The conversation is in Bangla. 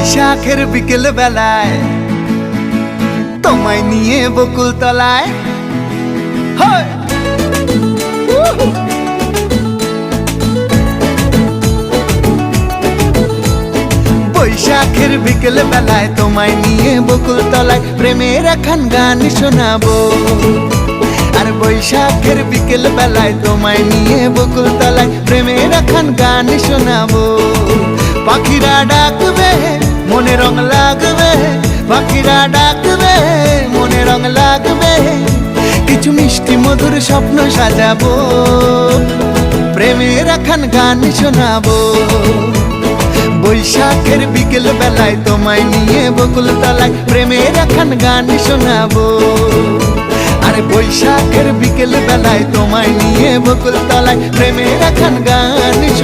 বৈশাখের বিকেল বেলায় তোমায় নিয়ে বকুল তলায় বৈশাখের বিকেল বেলায় তোমায় নিয়ে বকুল তলায় প্রেমের একখান গান শোনাবো। আর বৈশাখের বিকেল বেলায় তোমায় নিয়ে বকুল তলায় প্রেমের একখান গান শোনাবো। পাখিরা ডাকবে মনে রং লাগবে, পাখিরা ডাকবে মনে রং লাগবে, কিছু মিষ্টি মধুর স্বপ্ন সাজাবো, প্রেমের একখান গান শোনাবো। বৈশাখের বিকেল বেলায় তোমায় নিয়ে বকুল তলায় প্রেমের একখান গান শোনাবো। আর বৈশাখের বিকেল বেলায় তোমায় নিয়ে বকুল তলায় প্রেমের একখান গান শোনাবো।